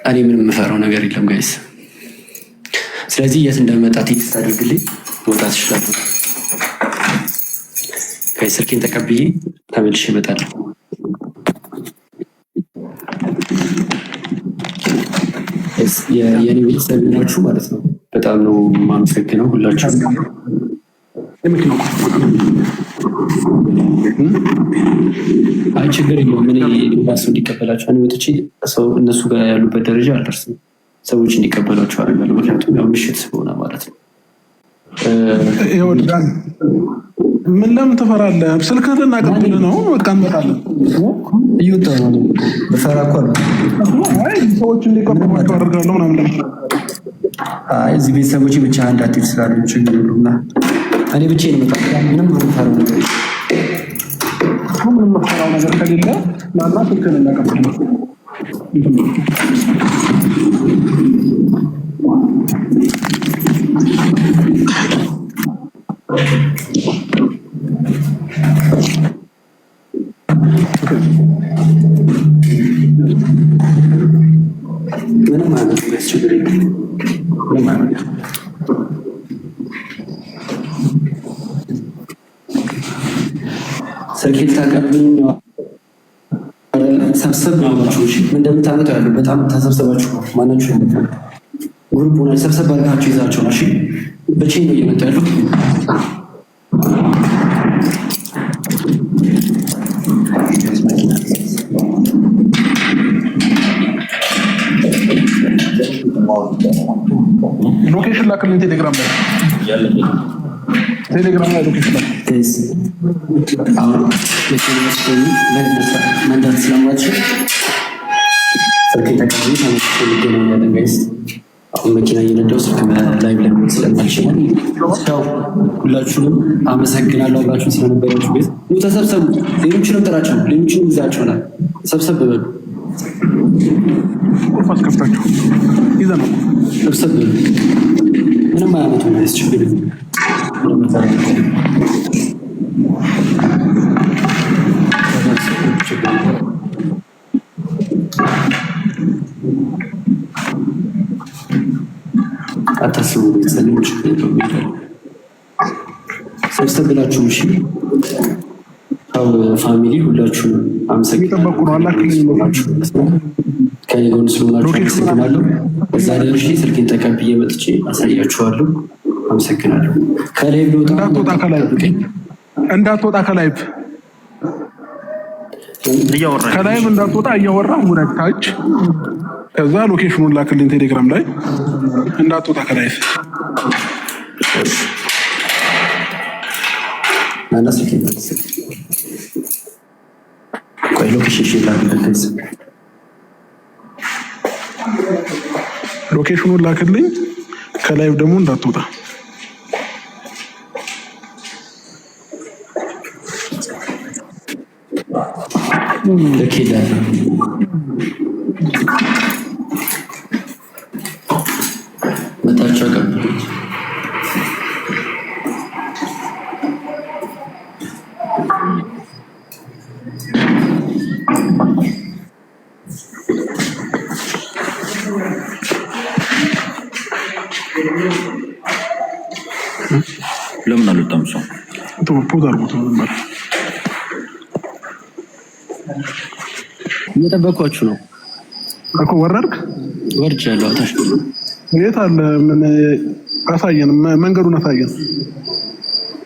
እኔ ምንም የምፈራው ነገር የለም ጋይስ። ስለዚህ የት እንደመጣ ቴክስት አድርግልኝ፣ መውጣት ይችላል። ጋይስ ስልኬን ተቀብዬ ተመልሼ እመጣለሁ። የኔ ቤተሰብ ናችሁ ማለት ነው። በጣም ነው የማመሰግነው ሁላችሁ። አይ ችግር የለውም። እኔ ራሱ እንዲቀበላቸው እኔ ወጥቼ እነሱ ጋር ያሉበት ደረጃ አልደርስም። ሰዎች እንዲቀበላቸው አደርጋለሁ። ምክንያቱም ያው ምሽት ስለሆነ ማለት ነው። ምን ለምን ትፈራለህ? ስልክህን ልናቀብል ነው። በቃ እንመጣለን። እየወጣ ነው። በፈራ እኮ ሰዎች እንዲቀበሏቸው አደርጋለሁ ምናምን። አይ እዚህ ቤተሰቦች ብቻ እንዳትሄድ ስላሉ ችግር የለውም። እኔ ብቻዬን እመጣለሁ። ምንም የምፈራው ነገር ምንም የምፈራው ነገር ከሌለ ናና ስልክህን እናቀብል ነው። ምንም አይነት ችግር የለም። ምንም አይነት ስልኬን ታቀብኝ ሰብሰብ ናቸው። ምን እንደምታመጡ ያሉ በጣም ተሰብሰባችሁ ማናችሁ ግሩፕ ሆነ ሰብሰብ አድርጋችሁ ይዛችሁ ነው። እሺ ብቻዬን ነው እየመጣሁ ያሉት። ሎኬሽን ላክልኝ ቴሌግራም ላይ ሎኬሽን ላይ አሁን መንዳት ስለማልችል ስልክ ተቀብዬ ተመልሼ እንገናኛለን ጋይስ። አሁን መኪና እየነዳሁ ስልክ ላይቭ ላይ ስለማልችል ያው ሁላችሁንም አመሰግናለሁ አብራችሁ ስለነበራችሁ። ቤት ተሰብሰቡ። ሌሎችንም ጥራቸው፣ ሌሎችንም ይዛቸውናል። ሰብሰብ በሉ። ቁልፍ አስከፍታችሁ ይዘህ ነው ሰብሰብ በሉ። ምንም አያመጡም ጋይስ፣ ችግር የለም። አታስቡ ቤተሰቦች፣ ሰብሰብ ብላችሁ እሺ። ያው ፋሚሊ ሁላችሁንም አመሰግናለሁ። ከኔ ጎን ስለሆናችሁ አመሰግናለሁ። እዛ ደርሼ ስልኬን ተቀብዬ መጥቼ አሳያችኋለሁ። አመሰግናለሁ። ከላይቭ እንዳትወጣ ከላይቭ እንዳትወጣ እያወራ ወደ ታች። ከዛ ሎኬሽኑን ላክልኝ ቴሌግራም ላይ። እንዳትወጣ ከላይቭ ሎኬሽኑን ላክልኝ። ከላይቭ ደግሞ እንዳትወጣ። መታቸው ቀብሉ። ለምን አልወጣም? ሰው እየጠበኳችሁ ነው እኮ። ወረድክ? ወርጃለሁ። አታሽ የት አለ? ምን አሳየን፣ መንገዱን አሳየን።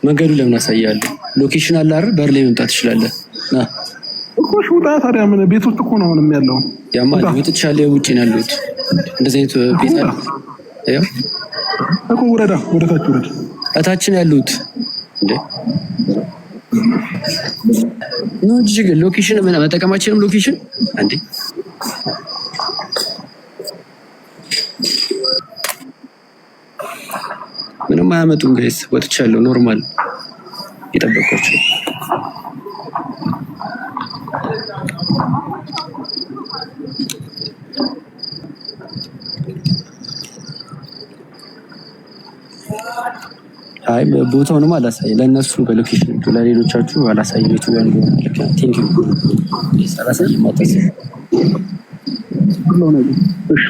መንገዱ ለምን አሳያለሁ? ሎኬሽን አለ አይደል? በር ላይ መምጣት ትችላለህ። ና እኮ ውጣ። ታዲያ ምን ቤት ውስጥ እኮ ነው አሁንም ያለው። ያማ ወጥቻለሁ። ውጪ ነው ያለሁት። እንደዚህ አይነት ቤት አለ። ያው እኮ ወረዳ፣ ወደ ታች ወረድ። እታችን ያሉት እንዴ ነው እጅግ ሎኬሽን መጠቀማችንም ሎኬሽን አንዴ ምንም አያመጡም ጋይስ። ወጥቻለሁ። ኖርማል የጠበቅኳቸው አይ ቦታውንም አላሳይ ለነሱ በሎኬሽን ለሌሎቻችሁ አላሳይ ቤቱ ጋር ነው። ቴንክ ዩ ሰላሳ ይማጣስ ነው ነገር እሺ